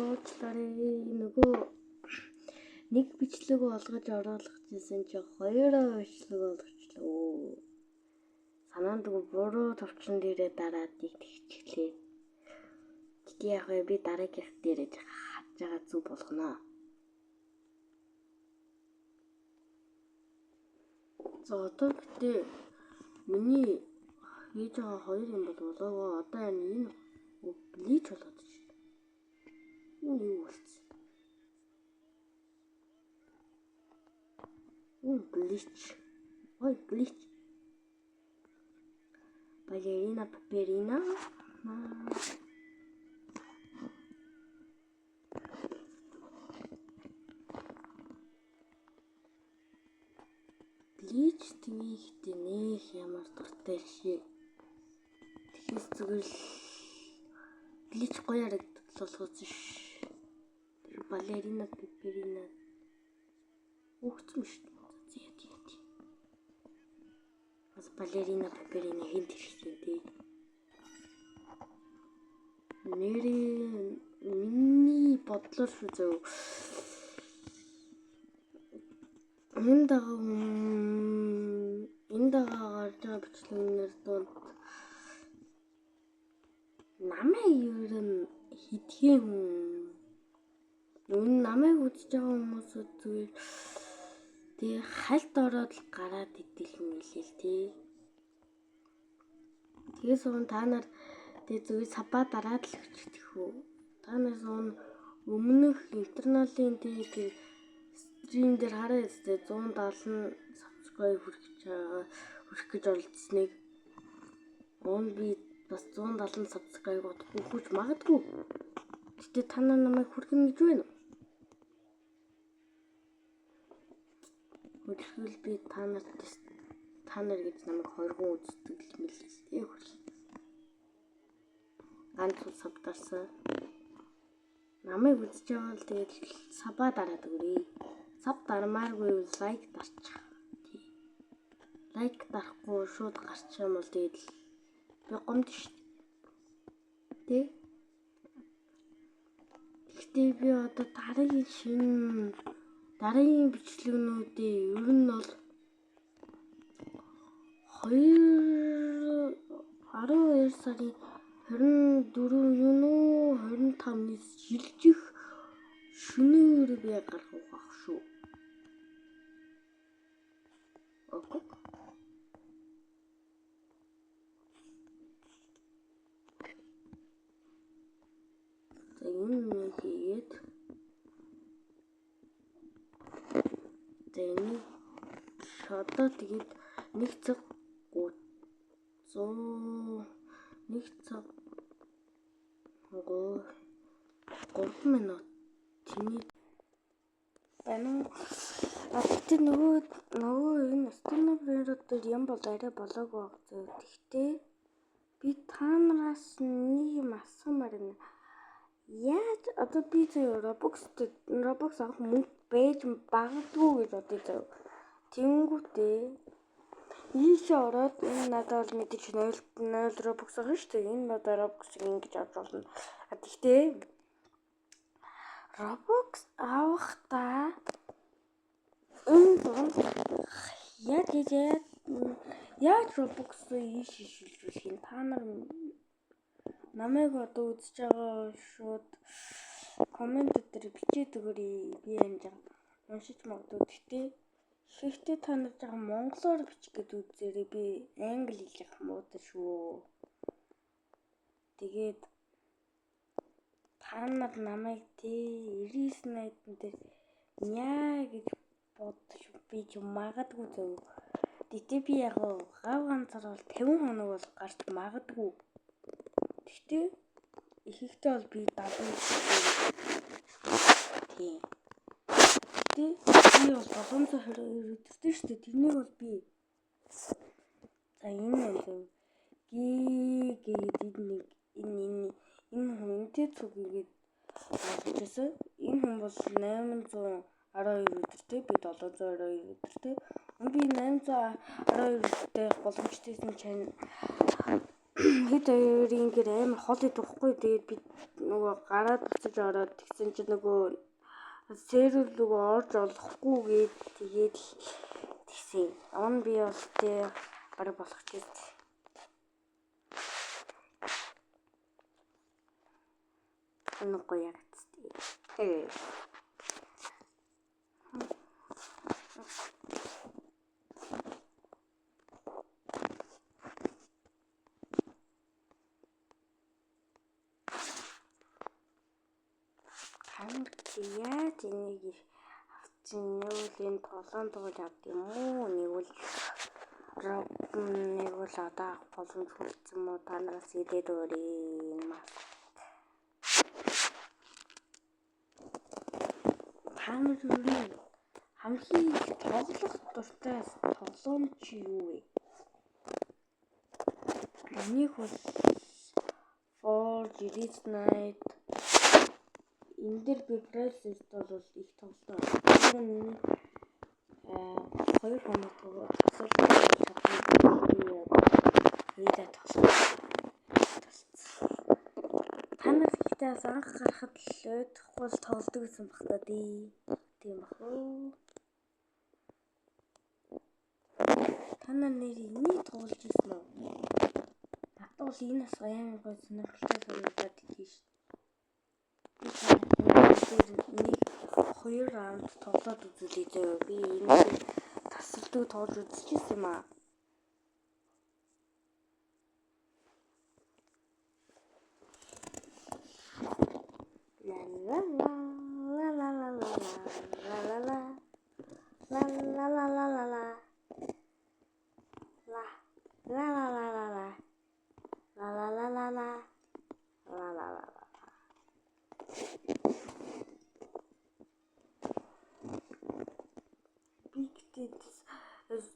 уучлаарай. Нөгөө нэг бичлэг олгож оруулах гэсэн чи хоёроо бичлэг олгочлоо. Санаанд буруу товчон дээрээ дараад тэгчихлээ. Тэг яг би дараагийнх дээрээ хатж байгаа зүг болгоно. За одоо гэтээ миний хийж байгаа хоёр юм болоогоо одоо энэ блич болоод шүү дээ. Энэ юу болчихсон? Блич. Ой, блич. Балерина паперина. Блич твихтэй нэх ямар дуртай шээ. Тэгэхээс зүгээр л блич гоё харагдтал болгосон ш. Тэр балерина паперина. Өгцөн шүү дээ. Бас балерина паперина хинт хэлсэн тий. Нэрээ миний бодлоор шүү зөө. Энэ дагаа гарч байгаа бичлэгнэр донд намайг ер нь хитгэн хүн. Энэ намайг үзэж байгаа хүмүүсүүд зүгээр тэгээ хальт ороод л гараад идэл юм хэлээ л тий. Тэгээс та нар тэгээ зүгээр сабаа дараад л өчтөх үү. Та нар өмнөх интернелийн тэгээ стрим дээр хараа өстэй 170 subscribe хүрэх гэж оролцсныг. Би бас 170 subscribe өгөх магадгүй. Гэтэ та нар намайг хүргэн гэж байна уу? Хөлхөл би та нар гэж намайг хоргон үздэг л мэлээс тий хөл. Ганц сабтарсан. Намайг үзэж байгаа л тэгээд сабаа дараад өгөрэй. Саб дармааргүй лайк дарчих. Тий. Лайк дарахгүй шууд гарчих юм бол тэгээд би гомд шүү дээ. Гэхдээ би одоо дараагийн бичлэгнүүдээ ер нь бол 12 сарын 24 юу нөө 25-наас шилжих шөнөөр би гаргах байх шүү. Окей. За энэ хийгээд тэний шодоо тэгээд 1 цаг 3 минут тэний байна. Тэгтээ нөгөө энэ стенограммер дээр юм бол арай болоогүй баг зөө. Тэгтээ би та нараас нэг юм асуумаар байна. Яаж одоо би зөө Robux авах мөнгө байж багадгүй гэж бодъё зөө. Тэнгүүтээ ийшээ ороод энэ надад бол мэдээж 0 Robux байгаа шүү дээ. Энэ надад Robux-ыг ингэж авч болно. Тэгтээ Robux авахдаа энэ дунд яаж Robux-ыг ийшээ шилжүүлэх юм? Та нар намайг одоо үзэж байгаа шууд коммент дээр бичээд өгөөрэй. Би энэ уншиж магадгүй. Гэхдээ та нар жаа монголоор бичих гээд үзээрэй. Би англи хэлэх муутай шүү. Тэгээд та нар намайг 99 найдан дээр няа гэж бодож би ч магадгүй зөө. Тэгтээ би яг гав ганцаар бол 50 хоног бол гарч магадгүй. Тэгтээ ихэнхдээ бол би 70 тий. Тэгтээ би бол 720 өдөртэй шүү дээ. Тэрнийг бол би за энэ энэ хүнтэй цуглгээд болгожсэн. Энэ хүн бол 812 өдөртэй, би 722 өдөртэй. Би 812 өдөртэй боломжтойсэн чинь хэд хоёрын гэр амар хол идэхгүй. Тэгээд би нөгөө гараад буцаж ороод тэгсэн чинь нөгөө сервер рүү орж олохгүй гээд тэгээд тэгсэн. Он би бол тэ бараг болох гэж. Нөгөө яг тээ. Яаж энийг авчин нэвлийн толон тоглож авд юм уу? Нэг үл одоо авах боломж хүрсэн мó та нараас хэлээд өгөөрэй. Та нар хамгийн их тоглох дуртай тоглоом чи юу вэ? Энийг бол Forge, Release Night энэ дэр би Bracelet бол их тоглосон. Хоёр хоног тасалсан хийдэ тоглосон. Та нар ихтэй анх гарахад л өдөрхгүй тоглодог гэсэн баг та дээ. Тийм баг уу? Та нар нэр энийг тоглож ирсэн үү? Надад бол энэ бас амар гой сонирхолтой санагдаад идэв шүү. Энийг 2 раунд тоглоод үзүүлээ зөө. Би энийг тасалдаг тоглож үзчихсэн юм аа.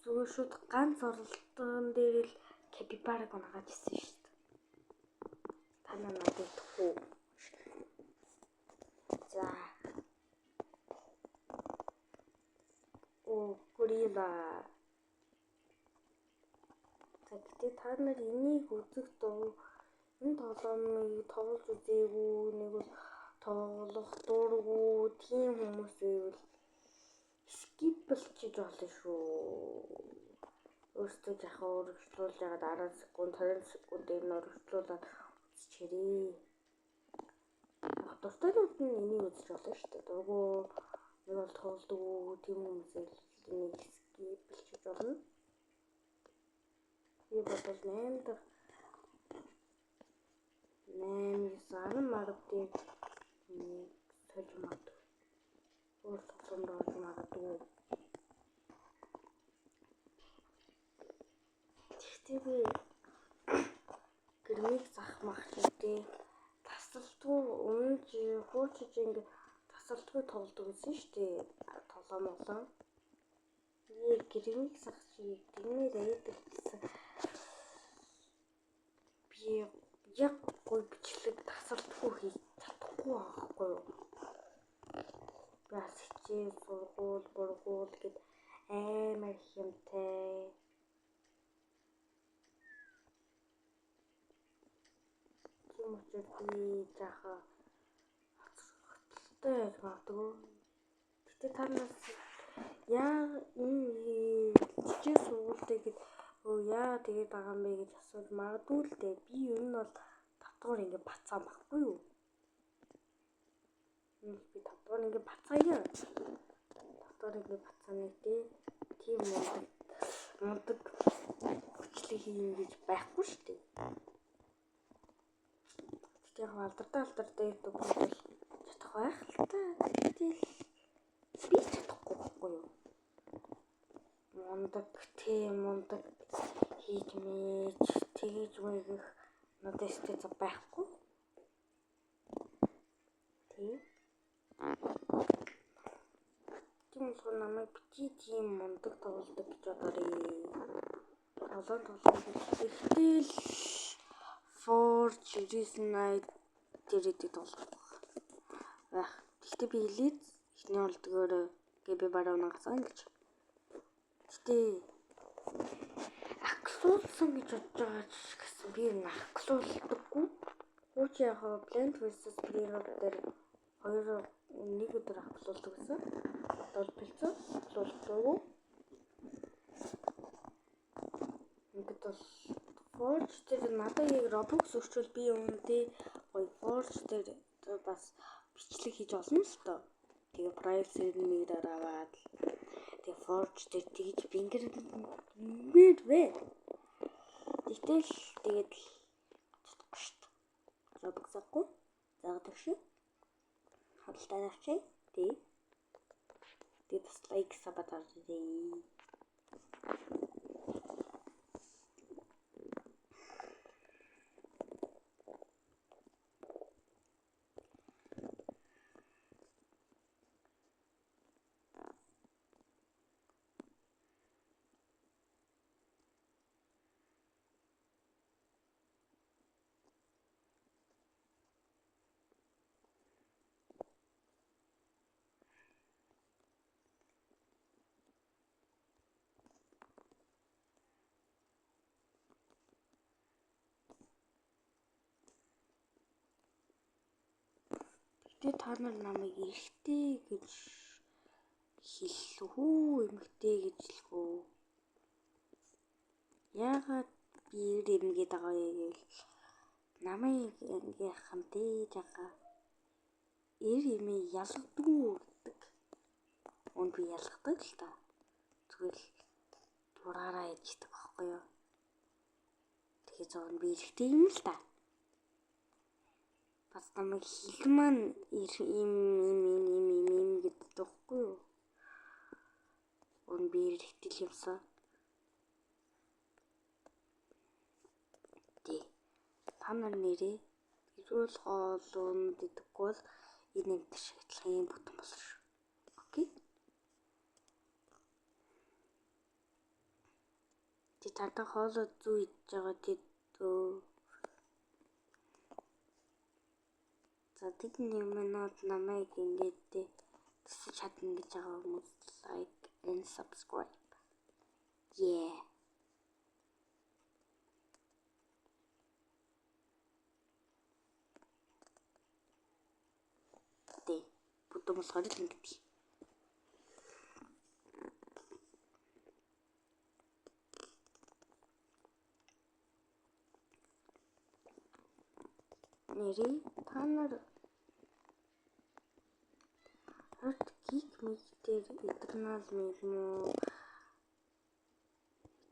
Зүгээр шууд ганц оролтон дээр л капибараг унагаад ирсэн шүү дээ. Та нар надад идэхгүй. За. Горилла. Тэгтээ та нар энийг үзэх дуу энэ тоглоомыг тоглож үзээгүй нэг бол тоглох дурггүй тийм хүмүүс байвал skip болчих болно шүү. Өөртөө жахаа өргөжлүүлж яагаад 10 секунд 20 секундыг нь өргөжлүүлээд үзчихэрээ. Дуртайнууд нь энийг үзэж болно шүү дээ. Дурггүй нэг бол тоглодог тийм хүмүүсээ энийг skip болчих болно. Би бодвол 8 дахь 8 маргадын сольж магадгүй. Өөр тоглоомд орж магадгүй. Тэгтээ би гэрмиг захмах гэдэг тасалдгүй өмнөж хуучиж ингэ тасалдгүй тоглодог гэсэн шүү дээ. Тоглоом. Би гэрмиг захчих гинээр ээдэг гэсэн. Би яг гой бичлэг тасалдгүй хийж чадахгүй байхгүй юу? Бас хичээл сургууль гэд амар хэмтэй. Тийм учраас би жаахан хөдөлтэй байж магадгүй. Гэтэ та нас яа энэ хичээл сургуультай гэд яа тэгээд байгаа юм бэ гэж асууж магадгүй л дээ. Би ер нь бол татвар ингэ бацаа байхгүй юу? Би татвар ингэ бацаая. Татвар ингэ бацааны тийм мундаг хүчлэг хийн гэж байхгүй шүү дээ. Тэгтээ яг алдартай YouTube бол чадах байх л та. Тэгэл би чадахгүй байхгүй юу? Мундаг хийж мэж тэгэж мэгэх надад сте байхгүй. Тийм болохоор намайг бити тийм мундаг тоглодог гэж бодоорой. Тоглоом ихтэл Forge, Release Night дээрээ тоглох байх. Тэгтээ би хэлээд эхний олдгоор гээ би бараа унагасан гэж. Тэгтээ аксуулсан гэж бодож байгаа ч гэсэн би нахглуулдаггүй. Хууч яхаа Plant vs Predator дээр 1 өдөр ахлуулдаг гэсэн. Одоо бэлцэн ахлуулдаггүй. Ингээд бол Forge дээр надад яг Roblox өрчвөл би үүнтэй гоё Forge дээр бас бичлэг хийж олно л доо. Тэгээ privacy нэрээр аваад тэгээ Forge дээр тэгж бингэр вэ. Гэтэл тэгээд чадахгүй шүү дээ. Roblox ахгүй. Заадаг шүү. Хадалтай авчи. Тэгээд бас лайк сабатар дээ. Тэгээд та нар намайг эрэгтэй гэж хэллээ хүү, эмэгтэй гэж хэлэхүү. Яагаад би ирнэ гэдэг байгаа юм гэвэл намайг ингэхын дээ жагаа эмээ ялгадгүй гэдэг. Унд би ялгадаг л та. Зүгээр дураараа яддаг байхгүй юу. Тэгэхээр зовн би эрэгтэй юм л та. Бас намайг хэл маань им гэдэг байхгүй юу. Унд би эрэгтэй юмсан. Та нар нэрээ эрүүл хоолунд идэггүй бол энэ энэ шиг адилхан юм бүтэн болно шүү. Окей? Тэ тантаа хоолоо зүү идж байгаа тэдөө. За тэгний юмнууд намайг ингэж тэсэж чадна гэж байгаа хүмүүс like and subscribe. Yeah. Бүтэн болохоор л ингэдэг. Нэрээ та нар хот гик мэгтэр эдэрнал мэг муу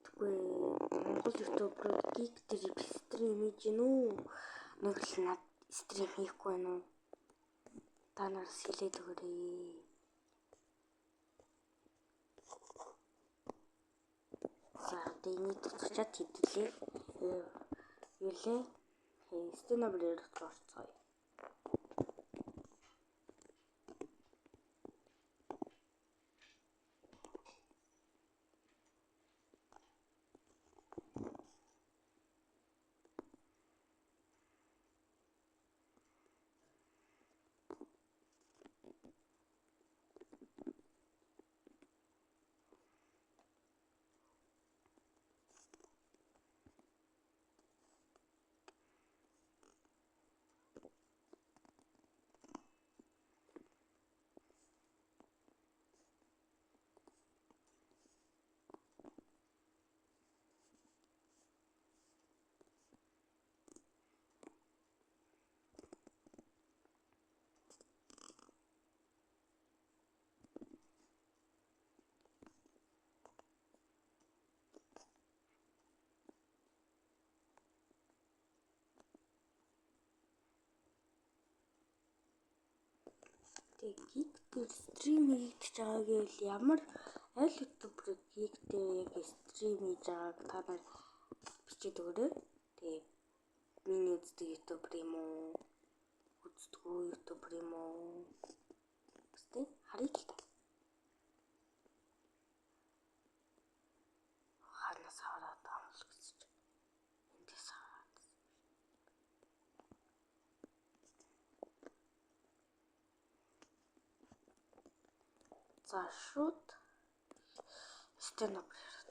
тэггүй Монгол ютубер гик дээр стрим хийж гинүү. Нэг л над стрим хийхгүй байна уу? Та нараас хэлээд өгөөрэй. За тэний тусчаад хэдүүлээ. Юулээ? Стенобрээр орцгоё. Гик дээр стрим хийж байгаа гэвэл ямар аль ютубер гик дээр яг стрим хийж байгааг та нар бичээд өгөөрэй. Тэгээ миний үздэг ютубер юм уу? Үздэггүй ютубер юм уу? Гэвч харъя л та. Ханаас хараад амлах гэж. Эндээс хараад. За шууд стенобрээр